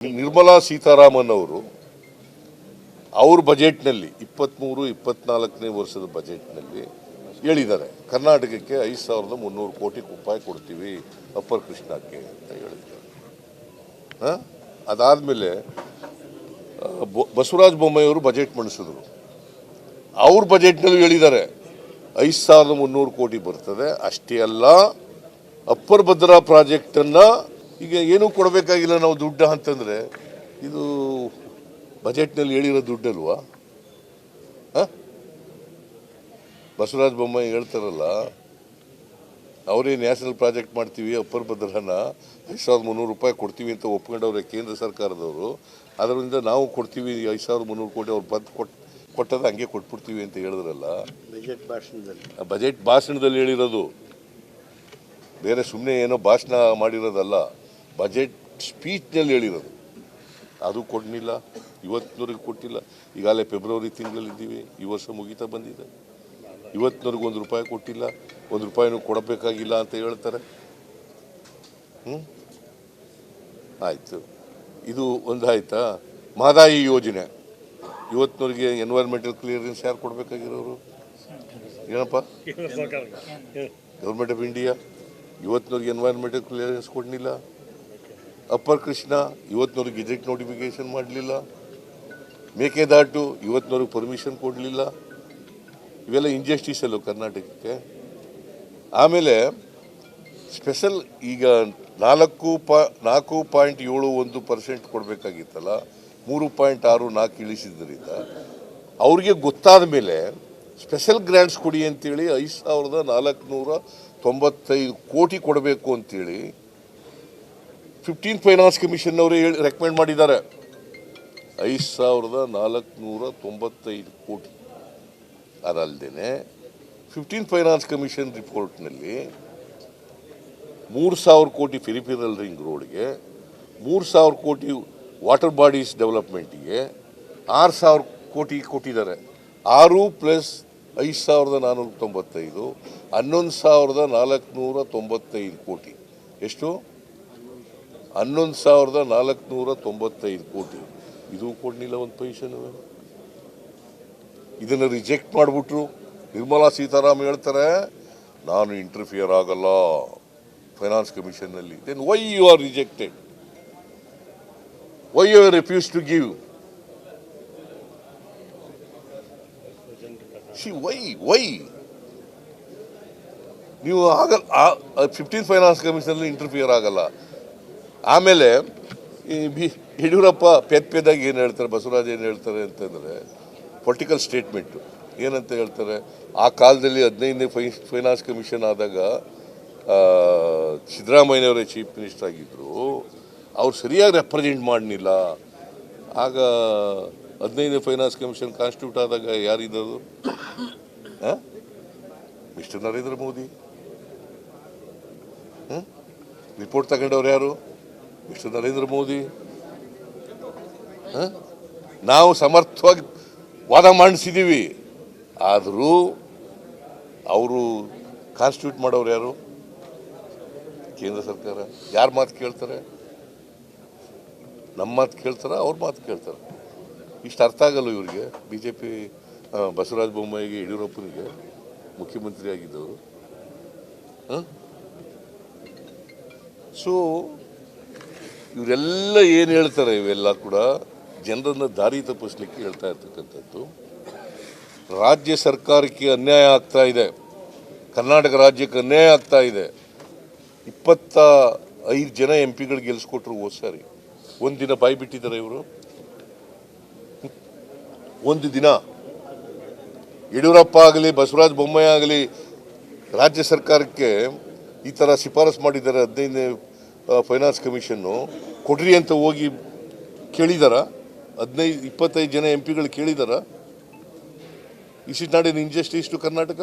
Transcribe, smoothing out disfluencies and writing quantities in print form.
ನಿರ್ಮಲಾ ಸೀತಾರಾಮನ್ ಅವರು ಅವ್ರ ಬಜೆಟ್ನಲ್ಲಿ 23-24ನೇ ವರ್ಷದ ಬಜೆಟ್ನಲ್ಲಿ ಹೇಳಿದ್ದಾರೆ ಕರ್ನಾಟಕಕ್ಕೆ 5,300 ಕೋಟಿ ರೂಪಾಯಿ ಕೊಡ್ತೀವಿ ಅಪ್ಪರ್ ಕೃಷ್ಣಕ್ಕೆ ಅಂತ ಹೇಳಿದ್ದಾರೆ. ಅದಾದಮೇಲೆ ಬಸವರಾಜ ಬೊಮ್ಮಾಯಿ ಅವರು ಬಜೆಟ್ ಮಂಡಿಸಿದ್ರು. ಅವ್ರ ಬಜೆಟ್ನಲ್ಲಿ ಹೇಳಿದ್ದಾರೆ 5,300 ಕೋಟಿ ಬರ್ತದೆ. ಅಷ್ಟೇ ಅಲ್ಲ, ಅಪ್ಪರ್ ಭದ್ರಾ ಪ್ರಾಜೆಕ್ಟನ್ನು ಈಗ ಏನೂ ಕೊಡಬೇಕಾಗಿಲ್ಲ ನಾವು ದುಡ್ಡು ಅಂತಂದರೆ ಇದು ಬಜೆಟ್ನಲ್ಲಿ ಹೇಳಿರೋ ದುಡ್ಡಲ್ವಾ? ಬಸವರಾಜ ಬೊಮ್ಮಾಯಿ ಹೇಳ್ತಾರಲ್ಲ, ಅವರೇ ನ್ಯಾಷನಲ್ ಪ್ರಾಜೆಕ್ಟ್ ಮಾಡ್ತೀವಿ ಅಪ್ಪರ್ ಭದ್ರಾನ 5,300 ರೂಪಾಯಿ ಕೊಡ್ತೀವಿ ಅಂತ ಒಪ್ಕೊಂಡವ್ರೆ ಕೇಂದ್ರ ಸರ್ಕಾರದವರು. ಅದರಿಂದ ನಾವು ಕೊಡ್ತೀವಿ 5,300 ಕೋಟಿ ಅವ್ರು ಬಂದು ಕೊಟ್ಟದ ಹಂಗೆ ಕೊಟ್ಬಿಡ್ತೀವಿ ಅಂತ ಹೇಳಿದ್ರಲ್ಲ ಬಜೆಟ್ ಭಾಷಣದಲ್ಲಿ ಹೇಳಿರೋದು. ಬೇರೆ ಸುಮ್ಮನೆ ಏನೋ ಭಾಷಣ ಮಾಡಿರೋದಲ್ಲ, ಬಜೆಟ್ ಸ್ಪೀಚ್ನಲ್ಲಿ ಹೇಳಿರೋದು. ಅದು ಕೊಡಲಿಲ್ಲ, ಇವತ್ತಿನವರೆಗೆ ಕೊಟ್ಟಿಲ್ಲ. ಈಗಾಗಲೇ ಫೆಬ್ರವರಿ ತಿಂಗಳಲ್ಲಿದ್ದೀವಿ, ಈ ವರ್ಷ ಮುಗಿತಾ ಬಂದಿದೆ. ಇವತ್ತಿನವರೆಗೆ ₹1 ಕೊಟ್ಟಿಲ್ಲ, ₹1 ಕೊಡಬೇಕಾಗಿಲ್ಲ ಅಂತ ಹೇಳ್ತಾರೆ. ಆಯಿತು, ಇದು ಒಂದಾಯ್ತಾ? ಮಹದಾಯಿ ಯೋಜನೆ ಇವತ್ತಿನವರೆಗೆ ಎನ್ವೈರ್ಮೆಂಟಲ್ ಕ್ಲಿಯರೆನ್ಸ್ ಯಾರು ಕೊಡಬೇಕಾಗಿರೋರು? ಏನಪ್ಪ, ಗೌರ್ಮೆಂಟ್ ಆಫ್ ಇಂಡಿಯಾ. ಇವತ್ತಿನವರೆಗೆ ಎನ್ವೈರ್ಮೆಂಟಲ್ ಕ್ಲಿಯರೆನ್ಸ್ ಕೊಡಲಿಲ್ಲ. ಅಪ್ಪರ್ ಕೃಷ್ಣ ಇವತ್ತಿನವ್ರಿಗೆ ಗೆಜೆಟ್ ನೋಟಿಫಿಕೇಶನ್ ಮಾಡಲಿಲ್ಲ. ಮೇಕೆದಾಟು ಇವತ್ತಿನವ್ರಿಗೆ ಪರ್ಮಿಷನ್ ಕೊಡಲಿಲ್ಲ. ಇವೆಲ್ಲ ಇಂಜಸ್ಟಿಸ್ ಅಲ್ಲೋ ಕರ್ನಾಟಕಕ್ಕೆ. ಆಮೇಲೆ ಸ್ಪೆಷಲ್ ಈಗ 4.71% ಕೊಡಬೇಕಾಗಿತ್ತಲ್ಲ, 3.64 ಇಳಿಸಿದ್ದರಿಂದ ಅವ್ರಿಗೆ ಗೊತ್ತಾದ ಮೇಲೆ ಸ್ಪೆಷಲ್ ಗ್ರ್ಯಾಂಟ್ಸ್ ಕೊಡಿ ಅಂತೇಳಿ 5,495 ಕೋಟಿ ಕೊಡಬೇಕು ಅಂತೇಳಿ 15th ಫೈನಾನ್ಸ್ ಕಮಿಷನ್ ಅವರು ರೆಕಮೆಂಡ್ ಮಾಡಿದ್ದಾರೆ. 5,495 ಕೋಟಿ. ಅದಲ್ಲದೆ 15th ಫೈನಾನ್ಸ್ ಕಮಿಷನ್ ರಿಪೋರ್ಟ್ನಲ್ಲಿ 3,000 ಕೋಟಿ ಫೆರಿಫೆರಲ್ ರಿಂಗ್ ರೋಡ್ಗೆ, 3,000 ಕೋಟಿ ವಾಟರ್ ಬಾಡೀಸ್ ಡೆವಲಪ್ಮೆಂಟಿಗೆ, 6,000 ಕೋಟಿ ಕೊಟ್ಟಿದ್ದಾರೆ. 6 ಪ್ಲಸ್ 5,495 11,495 ಕೋಟಿ. ಎಷ್ಟು? 11,495 ಕೋಟಿ. ಇದು ಕೊಡಲಿಲ್ಲ ಒಂದು ಪೈಸೆನೂ. ಇದನ್ನು ರಿಜೆಕ್ಟ್ ಮಾಡಿಬಿಟ್ರು. ನಿರ್ಮಲಾ ಸೀತಾರಾಮನ್ ಹೇಳ್ತಾರೆ, ನಾನು ಇಂಟರ್ಫಿಯರ್ ಆಗಲ್ಲ ಫೈನಾನ್ಸ್ ಕಮಿಷನ್ನಲ್ಲಿ. Then why you are rejected? Why you refuse to give? Why ನೀವು ಆಗಲ್ಲ? 15th ಫೈನಾನ್ಸ್ ಕಮಿಷನ್ನಲ್ಲಿ ಇಂಟರ್ಫಿಯರ್ ಆಗಲ್ಲ. ಆಮೇಲೆ ಯಡಿಯೂರಪ್ಪ ಪೆದ್ದಾಗಿ ಏನು ಹೇಳ್ತಾರೆ, ಬಸವರಾಜ್ ಏನು ಹೇಳ್ತಾರೆ ಅಂತಂದರೆ, ಪೊಲಿಟಿಕಲ್ ಸ್ಟೇಟ್ಮೆಂಟು ಏನಂತ ಹೇಳ್ತಾರೆ, ಆ ಕಾಲದಲ್ಲಿ 15ನೇ ಫೈನಾನ್ಸ್ ಕಮಿಷನ್ ಆದಾಗ ಸಿದ್ದರಾಮಯ್ಯನವರೇ ಚೀಫ್ ಮಿನಿಸ್ಟರ್ ಆಗಿದ್ದರು, ಅವ್ರು ಸರಿಯಾಗಿ ರೆಪ್ರೆಸೆಂಟ್ ಮಾಡಲಿಲ್ಲ. ಆಗ 15ನೇ ಫೈನಾನ್ಸ್ ಕಮಿಷನ್ ಕಾನ್ಸ್ಟಿಟ್ಯೂಟ್ ಆದಾಗ ಯಾರಿದ್ದದು? ಮಿಸ್ಟರ್ ನರೇಂದ್ರ ಮೋದಿ. ರಿಪೋರ್ಟ್ ತಗೊಂಡವ್ರು ಯಾರು? ಮಿಸ್ಟರ್ ನರೇಂದ್ರ ಮೋದಿ. ನಾವು ಸಮರ್ಥವಾಗಿ ವಾದ ಮಾಡಿಸಿದ್ದೀವಿ, ಆದರೂ ಅವರು ಕಾನ್ಸ್ಟಿಟ್ಯೂಟ್ ಮಾಡೋರು ಯಾರು? ಕೇಂದ್ರ ಸರ್ಕಾರ. ಯಾರ ಮಾತು ಕೇಳ್ತಾರೆ? ನಮ್ಮ ಮಾತು ಕೇಳ್ತಾರೆ, ಅವ್ರ ಮಾತು ಕೇಳ್ತಾರೆ. ಇಷ್ಟು ಅರ್ಥ ಆಗಲ್ಲ ಇವ್ರಿಗೆ. BJP ಬಸವರಾಜ ಬೊಮ್ಮಾಯಿಗೆ, ಯಡಿಯೂರಪ್ಪನಿಗೆ ಮುಖ್ಯಮಂತ್ರಿ ಆಗಿದ್ದವರು. ಸೊ ಇವರೆಲ್ಲ ಏನು ಹೇಳ್ತಾರೆ, ಇವೆಲ್ಲ ಕೂಡ ಜನರನ್ನು ದಾರಿ ತಪ್ಪಿಸ್ಲಿಕ್ಕೆ ಹೇಳ್ತಾ ಇರ್ತಕ್ಕಂಥದ್ದು. ರಾಜ್ಯ ಸರ್ಕಾರಕ್ಕೆ ಅನ್ಯಾಯ ಆಗ್ತಾ ಇದೆ, ಕರ್ನಾಟಕ ರಾಜ್ಯಕ್ಕೆ ಅನ್ಯಾಯ ಆಗ್ತಾ ಇದೆ. 25 ಜನ MP ಗಳು ಗೆಲ್ಲಿಸ್ಕೊಟ್ರು ಹೋದ ಸಾರಿ. ಒಂದು ದಿನ ಬಾಯಿ ಬಿಟ್ಟಿದ್ದಾರೆ ಇವರು? ಒಂದು ದಿನ ಯಡಿಯೂರಪ್ಪ ಆಗಲಿ ಬಸವರಾಜ ಬೊಮ್ಮಾಯಿ ಆಗಲಿ ರಾಜ್ಯ ಸರ್ಕಾರಕ್ಕೆ ಈ ಥರ ಶಿಫಾರಸು ಮಾಡಿದ್ದಾರೆ. 15ನೇ ಫೈನಾನ್ಸ್ ಕಮಿಷನ್ನು ಕೊಡ್ರಿ ಅಂತ ಹೋಗಿ ಕೇಳಿದಾರ? 25 ಜನ MP ಗಳು ಕೇಳಿದಾರ? Is it not an injustice to Karnataka?